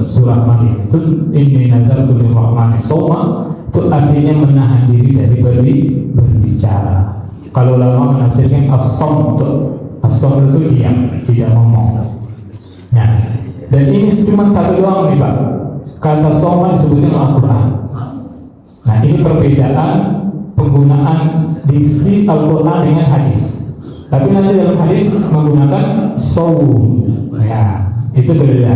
surah Maryam itu inni nadartu lirrahmani shauma, itu artinya menahan diri dari berbicara. Kalau ulama menafsirkan as-samt itu diam, tidak ngomong. Nah, dan ini cuma satu doang nih Pak. Kata shauma disebutnya Al-Quran. Nah, ini perbedaan penggunaan diksi Al-Quran dengan hadis. Tapi nanti dalam hadis menggunakan saum. Ya, itu berbeda.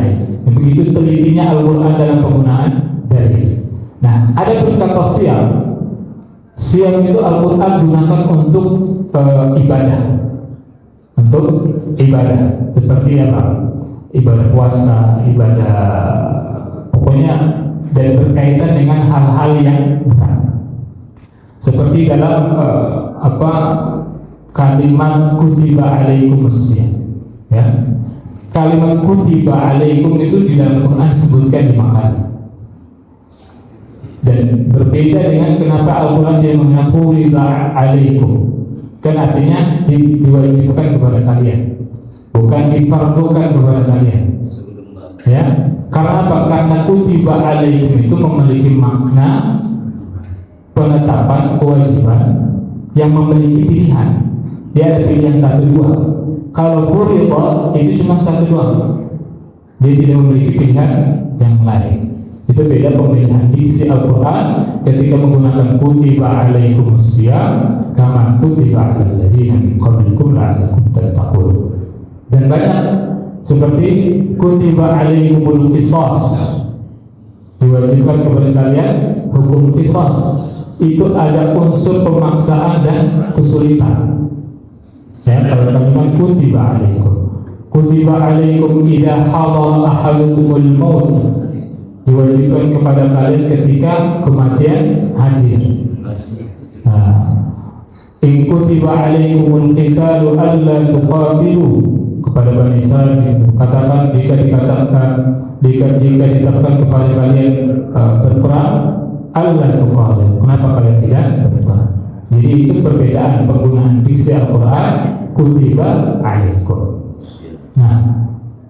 Begitu telitinya Al-Quran dalam penggunaan dalil. Nah, ada pun kata siam. Siam itu Al-Quran gunakan untuk ibadah. Untuk ibadah. Seperti apa? Ibadah puasa, ibadah pokoknya dan berkaitan dengan hal-hal yang berat. Seperti dalam kalimat kutiba alaikumus syiyam, ya. Kalimat kutiba alaikum itu di dalam Quran disebutkan 5 kali. Dan berbeda dengan kenapa Al-Quran dia mengafurida alaikum. Kan artinya diwajibkan kepada kalian, bukan difardukan kepada kalian. Ya, karena apa? Karena kutiba alaikum itu memiliki makna penetapan kewajiban yang memiliki pilihan. Dia ada pilihan 1-2. Kalau furiḍa itu cuma 1-2. Dia tidak memiliki pilihan yang lain. Itu beda pemilihan diksi Al-Quran ketika menggunakan kutiba alaikumus syiyam kama kutiba alal ladzina min qablikum la'allakum tattaqun. Dan banyak seperti kutiba alaikumul qisas, diwajibkan kepada kalian hukum qisas. Itu ada unsur pemaksaan dan kesulitan. Ya, kalau kalimat kutiba alaikum idza hadara ahadukumul maut, diwajibkan kepada kalian ketika kematian hadir. In kutiba alaikumul qitalu alla tuqatilu, kepada Bani Israil katakan jika ditetapkan kepada kalian berperang, alla tuqatilu, kenapa kalian tidak berperang? Jadi itu perbedaan penggunaan diksi Al-Quran kutiba alaikum. Nah,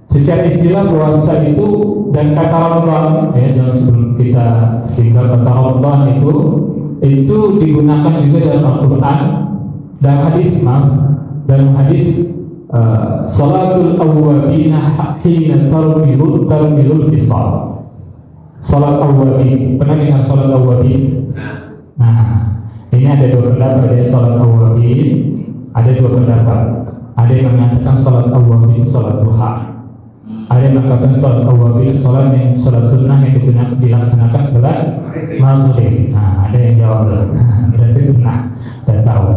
secara istilah puasa itu dan kata Ramadan, ya, dalam sebelum kita tinggal kata Ramadan itu digunakan juga dalam Al-Quran, dalam hadis salatul awwabina hina tarmilul fisal. Salat awwabin, pernah dengar salat awwabin? Nah, ini ada 2 pendapat ya, salat awwabin. Ada 2 pendapat. Ada yang mengatakan salat awwabin salat duha. Ada yang mengatakan salat awwabin salat sunnah yang dilaksanakan setelah maghrib. Nah, ada yang jawab. Berarti benar dan tahu.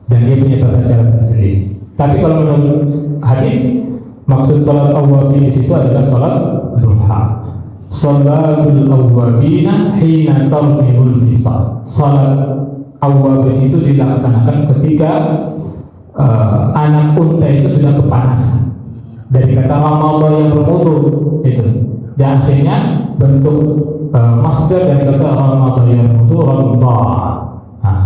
Dan dia punya tata cara tersendiri. Tapi kalau menurut hadis, maksud salat awwabin di situ adalah salat duha. Salatul awwabina hina tarmilul fisal. Salat awwabin itu dilaksanakan ketika anak unta itu sudah kepanasan. Dari kata Ramadan yang bermutu itu. Dan akhirnya bentuk masdar dari kata Ramadan yang bermutu Ramadan. Nah,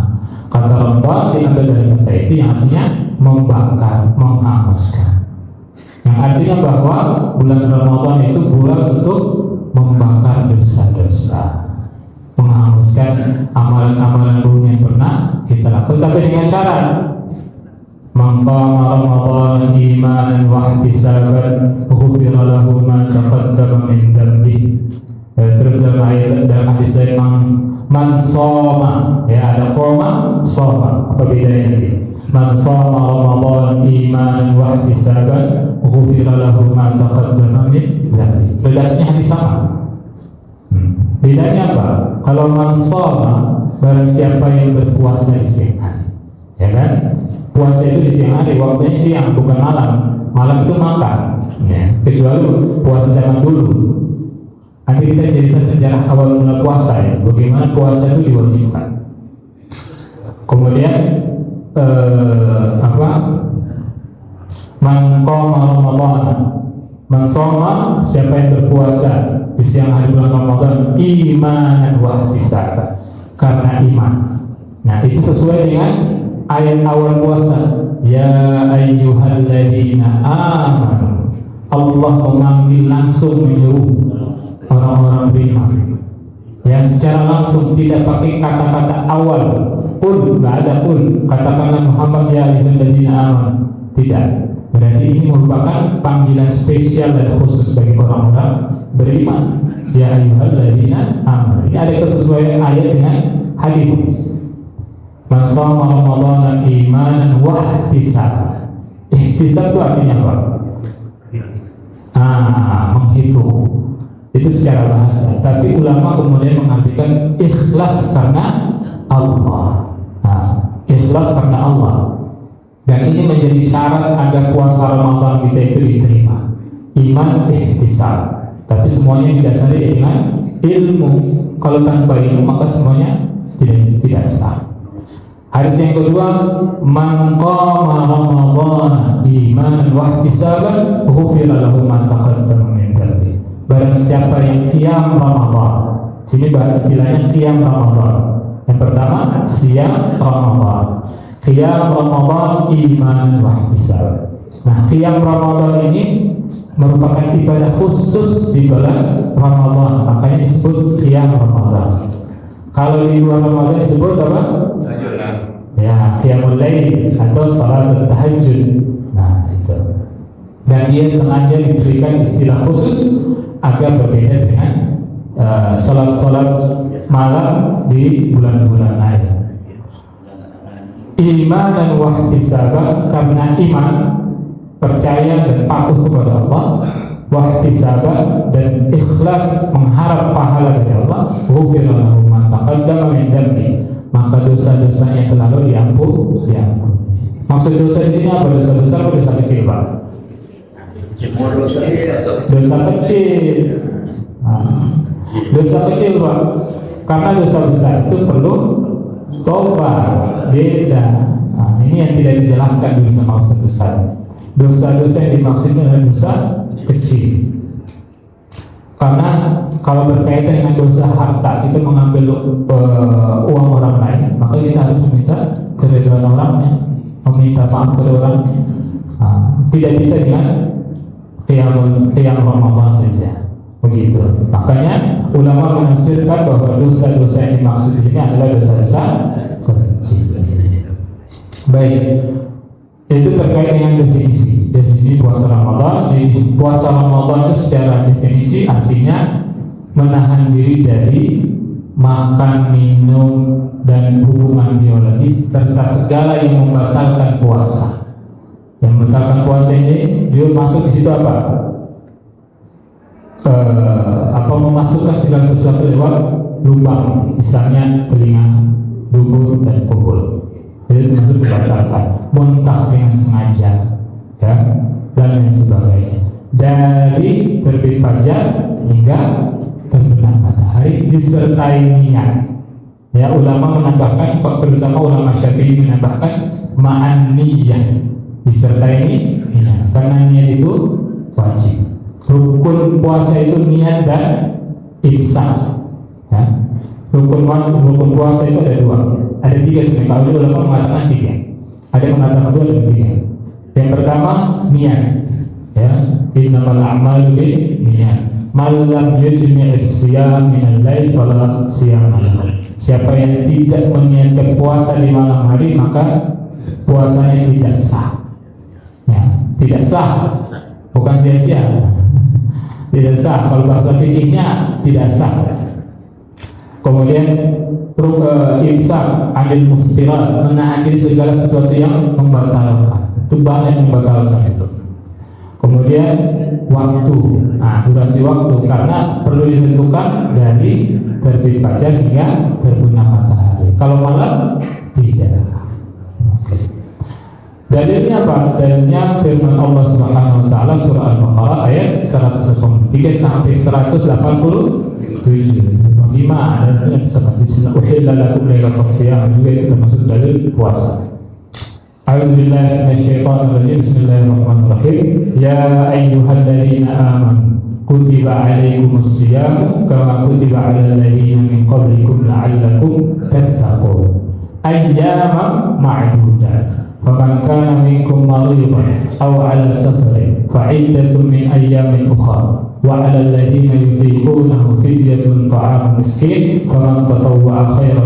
kata Ramadan diambil dari kata itu yang artinya membakar, menghanguskan. Yang artinya bahwa bulan Ramadan itu bulan untuk membakar dosa-dosa, menghanguskan amalan-amalan buruk yang pernah kita lakukan, tapi dengan syarat man qama Ramadan imanan wa ihtisaban ghufira lahu ma taqaddama min dhanbihi. Terus dalam hadis lain man shoma, ya ada qoma shoma, apa bedanya nanti? Man shoma Ramadan imanan wa ihtisaban ghufira lahu ma taqaddama min dhanbihi. Bedanya hadis sama. Bedanya apa? Kalau man shoma, barang siapa yang berpuasa di siang hari, ya kan? Puasa itu di siang hari, waktunya siang bukan malam. Malam itu makan, ya. Kecuali puasa zaman dulu. Nanti kita cerita sejarah awal mula puasa, ya. Bagaimana puasa itu diwajibkan. Kemudian man qama Ramadan, man shoma, siapa yang berpuasa di siang hari bulan Ramadan imanan wa ihtisaban, karena iman. Nah, itu sesuai dengan ayat awal puasa, ya ayyuhalladzina amanu. Allah memanggil langsung, menyuruh orang-orang beriman. Yang secara langsung tidak pakai kata-kata awal, qul, nggak ada qul, katakanlah Muhammad ya ayyuhalladzina amanu. Tidak. Berarti ini merupakan panggilan spesial dan khusus bagi orang-orang beriman. Ya ayyuhalladzina amanu. Ini ada kesesuaian ayat dengan hadis. Man shoma ramadhana imanan wa ihtisaban. Ihtisab itu artinya apa? Menghitung. Itu secara bahasa. Tapi ulama kemudian mengartikan ikhlas karena Allah. Ikhlas karena Allah. Dan ini menjadi syarat agar puasa Ramadan kita itu diterima. Iman ihtisab. Tapi semuanya didasari dengan ilmu. Kalau tanpa ilmu maka semuanya tidak sah. Hadis yang kedua, man qama ramadhana imanan wa ihtisaban ghufira lahu ma taqaddama min dhanbi. Barang siapa yang qiyam Ramadan. Sini istilahnya qiyam Ramadan. Yang pertama, siam Ramadan. Qiyam Ramadan imanan wa ihtisaban. Nah, qiyam Ramadan ini merupakan ibadah khusus di bulan Ramadan. Makanya disebut qiyam Ramadan. Kalau di luar Ramadan disebut apa? Ya, qiyamul lail atau salat tahajud. Nah, itu. Dan dia sengaja diberikan istilah khusus agar berbeda dengan salat-salat malam di bulan-bulan lain. Iman dan wahtisaban, karena iman, percaya dan patuh kepada Allah, wahtisaban dan ikhlas mengharap pahala dari Allah, ghufira lahu ma taqaddama min dhanbi, maka dosa-dosanya yang lalu diampun. Maksud dosa di sini apa? Dosa besar atau dosa kecil, Pak? Dosa kecil. Dosa kecil, Pak. Karena dosa besar itu perlu tobat, beda. Ini yang tidak dijelaskan dulu sama Ustaz Ustaz. Dosa-dosa yang dimaksudkan adalah dosa kecil. Karena kalau berkaitan dengan dosa harta, kita mengambil uang orang lain, maka kita harus meminta keridhaan orangnya, meminta maaf kepada orangnya. Tidak bisa dengan qiyam Ramadan saja. Begitu. Makanya ulama menafsirkan bahwa dosa-dosa yang dimaksud ini adalah dosa-dosa kecil. Baik. Itu terkait dengan definisi puasa Ramadan. Jadi puasa Ramadan itu secara definisi artinya menahan diri dari makan, minum, dan hubungan biologis serta segala yang membatalkan puasa. Yang membatalkan puasa ini dia masuk di situ apa? Memasukkan segala sesuatu lewat lubang, misalnya telinga, dubur, dan kubur. Itu termasuk membatalkan. Muntah dengan sengaja, ya, dan lain sebagainya. Dari terbit fajar hingga terbenam matahari disertai niat. Ya, ulama menambahkan, terutama ulama Syafi'i menambahkan ma'an niyah, disertai niat. Karena niat itu wajib. Rukun puasa itu niat dan imsak. Ya. Rukun puasa itu ada dua. Ada tiga sebenarnya. Kalau dulu ulama mengatakan tiga. Ada yang mengatakan dua dan tiga. Yang pertama niat. Ya, innamal a'malu binniyat. Man lam yujmi' as-siyam min al-lail fala siyam lahu. Siapa yang tidak meniatkan puasa di malam hari maka puasanya tidak sah. Ya, tidak sah. Bukan sia-sia. Tidak sah. Kalau bahasa fikihnya tidak sah. Kemudian imsak adil muftirat, menahan diri segala sesuatu yang membatalkan. Itu banyak yang membatalkan itu. Kemudian waktu, durasi waktu, karena perlu ditentukan dari terbit fajar hingga terbenam matahari. Kalau malam tidak. Dalilnya apa? Dalilnya firman Allah Subhanahu wa taala surah Al-Baqarah ayat 183 sampai 187. Lima ada seperti uhilla lakum lailatas shiyam, juga itu termasuk dalil puasa. A'udzubillahi minasyaitonir rajim. Bismillahirrahmanirrahim. Ya ayyuhalladzina amanu kutiba 'alaikumus shiyam kama kutiba 'alal ladzina min qablikum la'allakum tattaqun. Ayyaman ma'dudat. Faman kana minkum maridan aw 'ala safarin fa'iddatun min ayyamin ukhra. wa 'alal ladzina yutiqunahu fidyatun ta'amu miskin faman tatawwa'a khairan